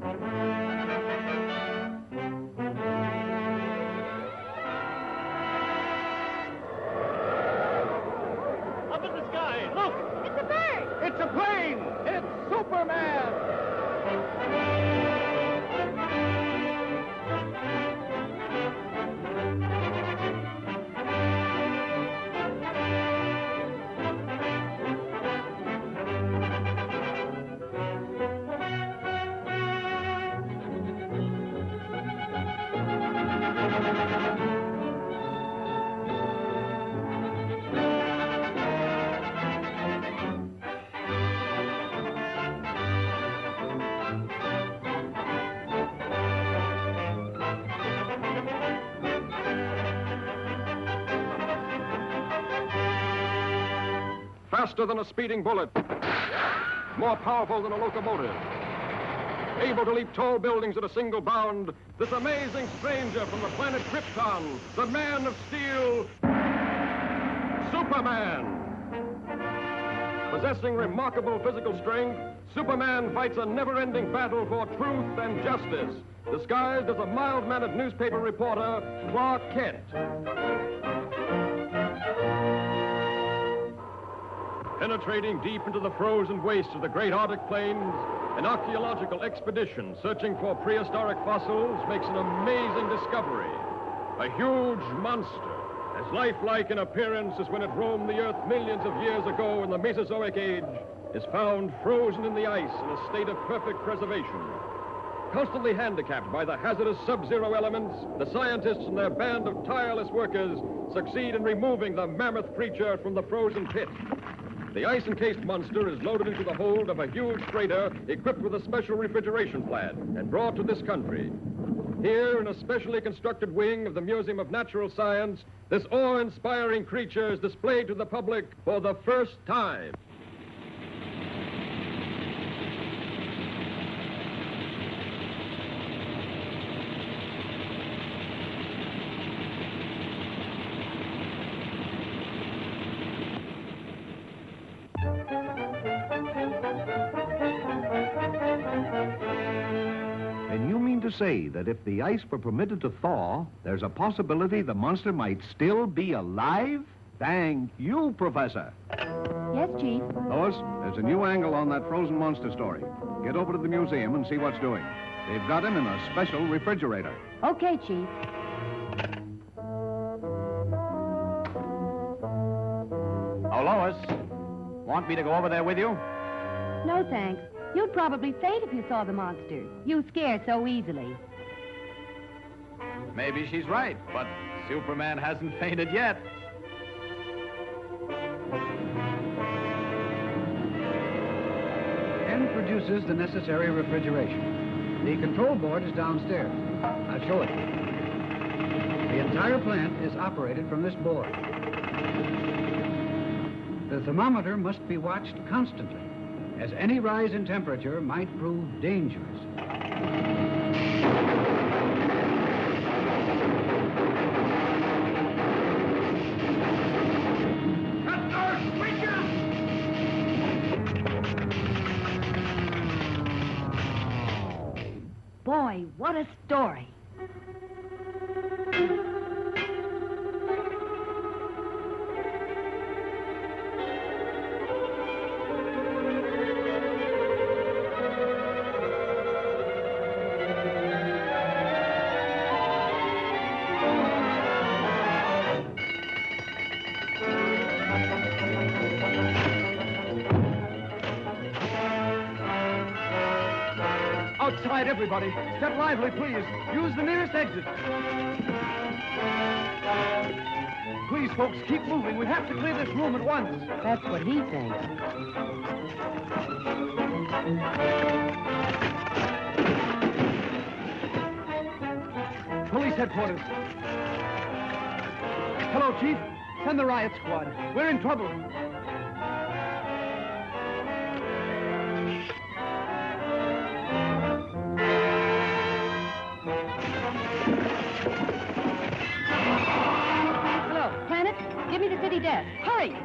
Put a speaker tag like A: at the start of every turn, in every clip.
A: Up in the sky, look!
B: It's a bird!
A: It's a plane! It's Superman!
C: Faster than a speeding bullet, more powerful than a locomotive, able to leap tall buildings at a single bound, this amazing stranger from the planet Krypton, the Man of Steel, Superman. Possessing remarkable physical strength, Superman fights a never-ending battle for truth and justice, disguised as a mild-mannered newspaper reporter, Clark Kent. Penetrating deep into the frozen wastes of the great Arctic plains, an archaeological expedition searching for prehistoric fossils makes an amazing discovery. A huge monster, as lifelike in appearance as when it roamed the earth millions of years ago in the Mesozoic age, is found frozen in the ice in a state of perfect preservation. Constantly handicapped by the hazardous sub-zero elements, the scientists and their band of tireless workers succeed in removing the mammoth creature from the frozen pit. The ice-encased monster is loaded into the hold of a huge freighter equipped with a special refrigeration plant and brought to this country. Here, in a specially constructed wing of the Museum of Natural Science, this awe-inspiring creature is displayed to the public for the first time.
D: To say that if the ice were permitted to thaw, there's a possibility the monster might still be alive? Thank you, Professor.
B: Yes, Chief.
D: Lois, there's a new angle on that frozen monster story. Get over to the museum and see what's doing. They've got him in a special refrigerator.
B: Okay, Chief.
A: Oh, Lois, want me to go over there with you?
B: No, thanks. You'd probably faint if you saw the monster. You scare so easily.
A: Maybe she's right, but Superman hasn't fainted yet.
E: Ken produces the necessary refrigeration. The control board is downstairs. I'll show it. The entire plant is operated from this board. The thermometer must be watched constantly, as any rise in temperature might prove dangerous.
A: Cut those switches!
B: Boy, what a story.
A: Outside, everybody. Step lively, please. Use the nearest exit. Please, folks, keep moving. We have to clear this room at once.
B: That's what he thinks.
A: Police headquarters. Hello, Chief. Send the riot squad. We're in trouble.
B: Give me the city desk. Hurry!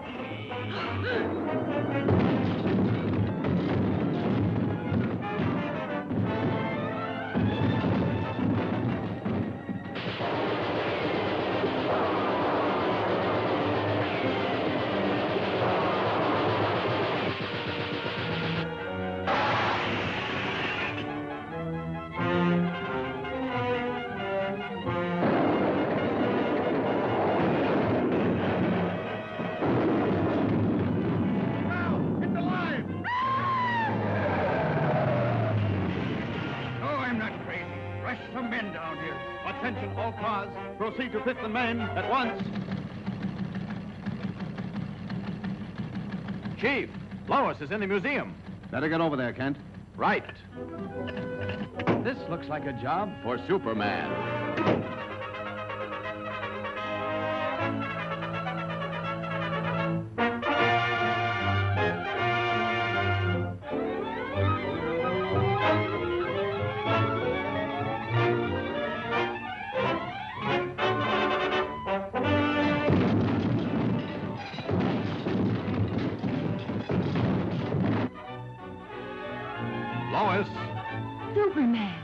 A: Attention, all cars. Proceed to Fifth and Main at once.
F: Chief, Lois is in the museum.
D: Better get over there, Kent.
F: Right. This looks like a job for Superman. Lois.
B: Superman.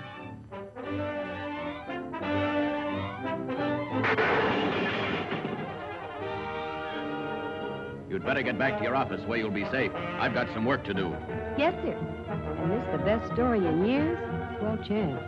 F: You'd better get back to your office where you'll be safe. I've got some work to do.
B: Yes, sir. And this the best story in years? Swell chance.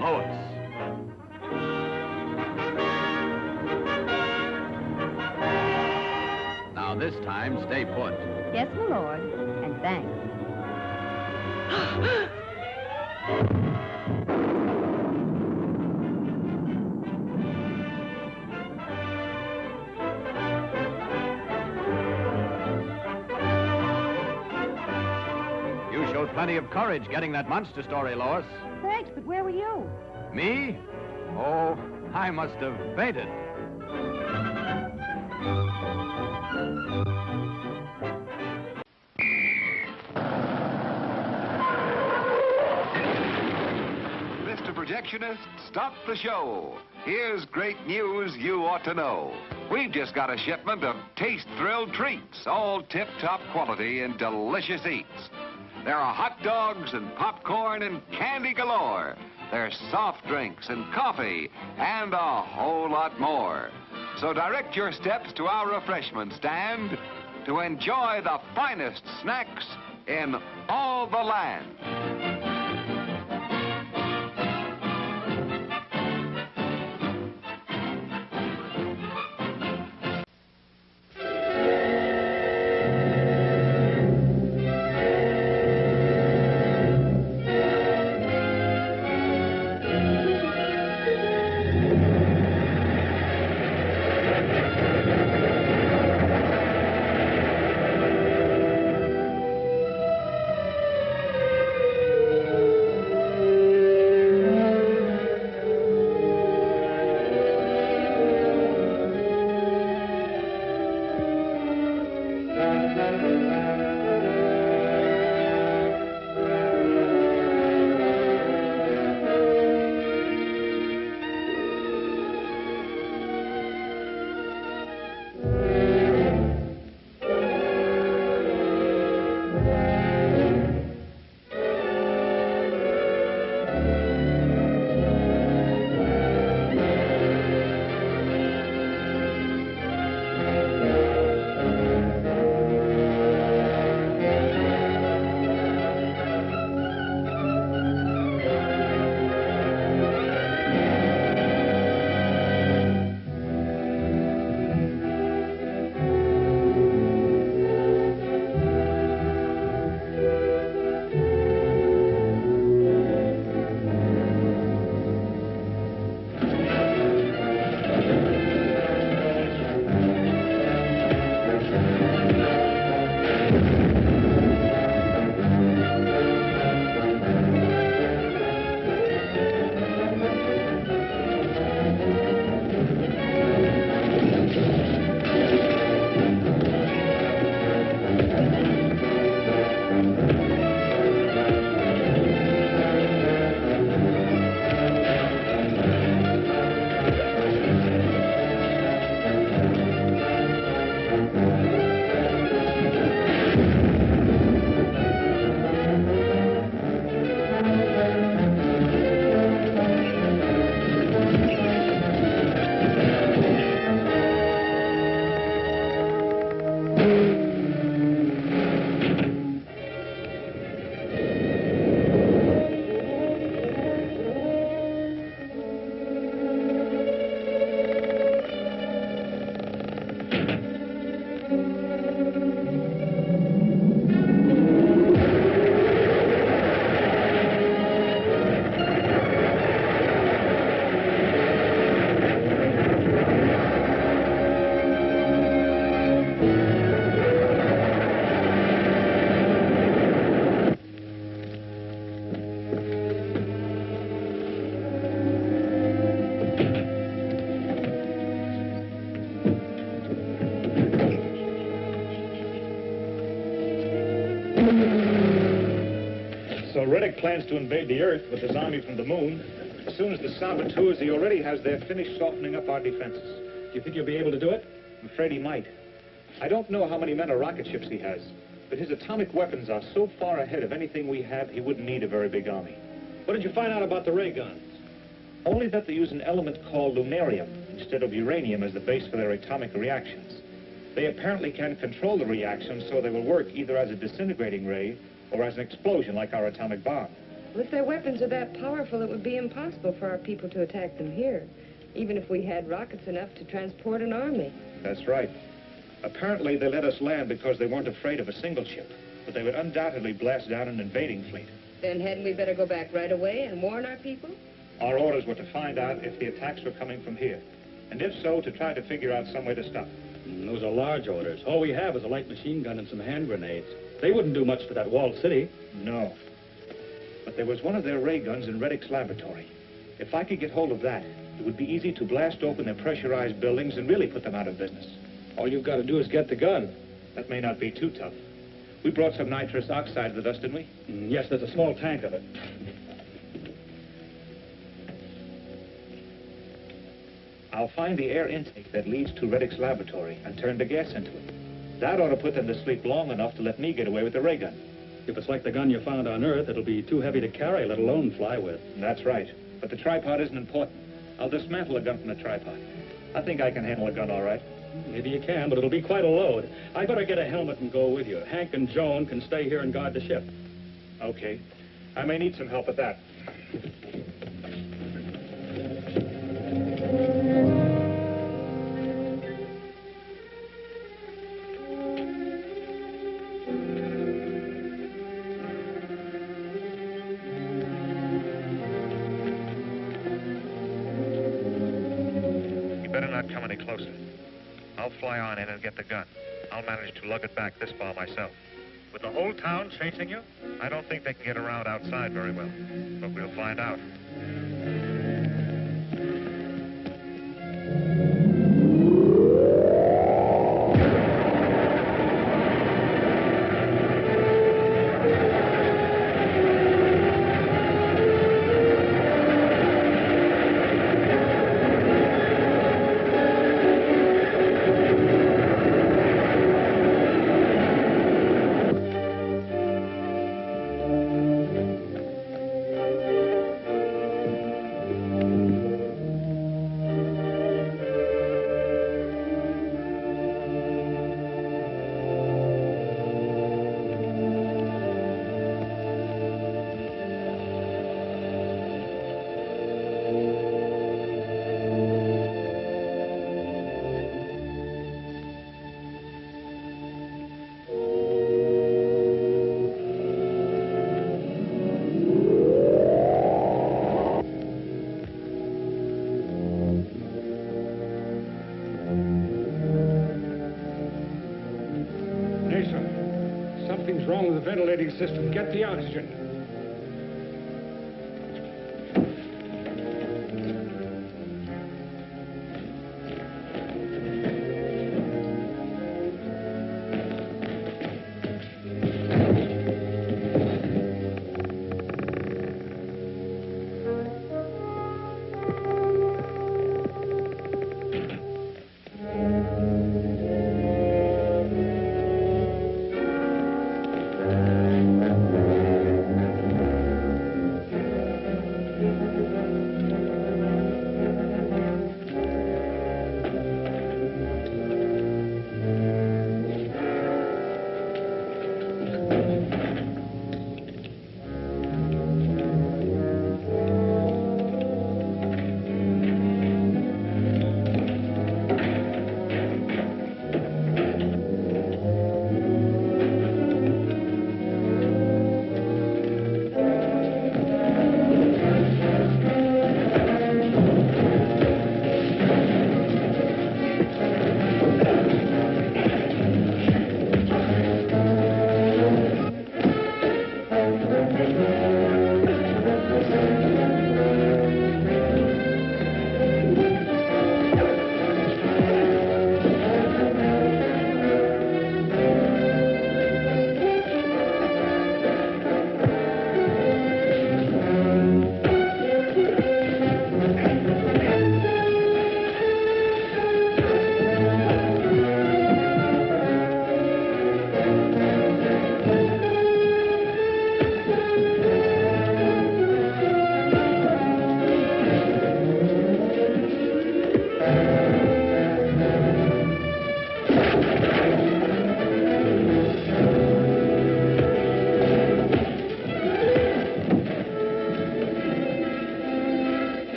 F: Lois. Now this time, stay put.
B: Yes, my lord. And thanks.
F: You showed plenty of courage getting that monster story, Lois.
B: Thanks, but where were you?
F: Me? Oh, I must have fainted.
G: Mr. Projectionist, stop the show. Here's great news you ought to know. We've just got a shipment of taste-thrilled treats, all tip-top quality and delicious eats. There are hot dogs and popcorn and candy galore. There's soft drinks and coffee and a whole lot more. So direct your steps to our refreshment stand to enjoy the finest snacks in all the land.
H: Riddick plans to invade the Earth with his army from the moon. As soon as the saboteurs he already has there finish softening up our defenses. Do you think he'll be able to do it? I'm afraid he might. I don't know how many men or rocket ships he has, but his atomic weapons are so far ahead of anything we have, he wouldn't need a very big army. What did you find out about the ray guns? Only that they use an element called lunarium instead of uranium as the base for their atomic reactions. They apparently can control the reactions so they will work either as a disintegrating ray or as an explosion like our atomic bomb.
I: Well, if their weapons are that powerful, it would be impossible for our people to attack them here, even if we had rockets enough to transport an army.
H: That's right. Apparently they let us land because they weren't afraid of a single ship, but they would undoubtedly blast down an invading fleet.
I: Then hadn't we better go back right away and warn our people?
H: Our orders were to find out if the attacks were coming from here, and if so, to try to figure out some way to stop them.
J: Those are large orders. All we have is a light machine gun and some hand grenades. They wouldn't do much to that walled city.
H: No. But there was one of their ray guns in Reddick's laboratory. If I could get hold of that, it would be easy to blast open their pressurized buildings and really put them out of business.
J: All you've got to do is get the gun.
H: That may not be too tough. We brought some nitrous oxide with us, didn't we?
J: Yes, there's a small tank of it.
H: I'll find the air intake that leads to Reddick's laboratory and turn the gas into it. That ought to put them to sleep long enough to let me get away with the ray gun.
J: If it's like the gun you found on Earth, it'll be too heavy to carry, let alone fly with.
H: That's right. But the tripod isn't important. I'll dismantle a gun from the tripod. I think I can handle a gun all right.
J: Maybe you can, but it'll be quite a load. I better get a helmet and go with you. Hank and Joan can stay here and guard the ship.
H: Okay. I may need some help at that.
K: Come any closer. I'll fly on in and get the gun. I'll manage to lug it back this far myself. With the whole town chasing you? I don't think they can get around outside very well, but we'll find out.
H: Something's wrong with the ventilating system. Get the oxygen.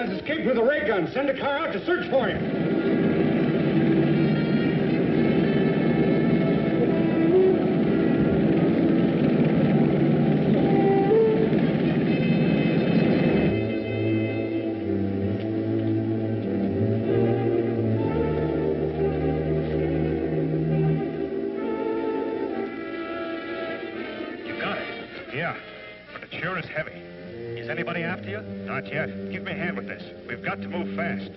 A: has escaped with a ray gun. Send a car out to search for him.
K: Not yet. Give me a hand with this. We've got to move fast.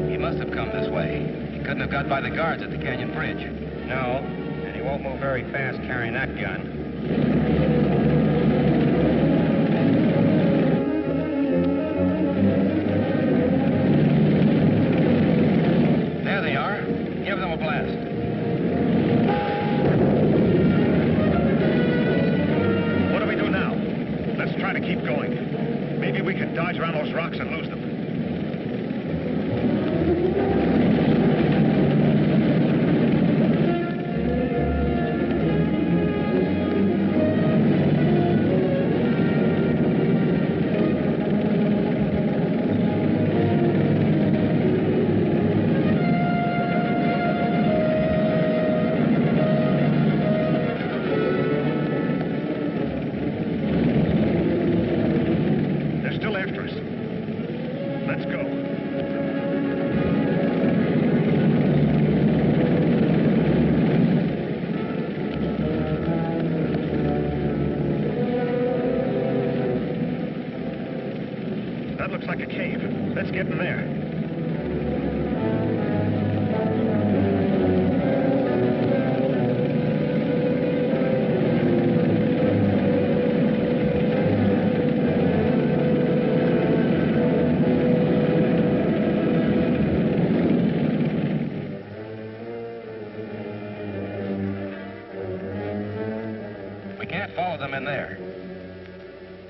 L: He must have come this way. He couldn't have got by the guards at the canyon bridge.
K: No, and he won't move very fast carrying that gun.
G: Around those rocks and lose them.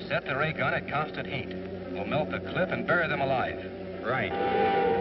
L: Set the ray gun at constant heat. We'll melt the cliff and bury them alive.
K: Right.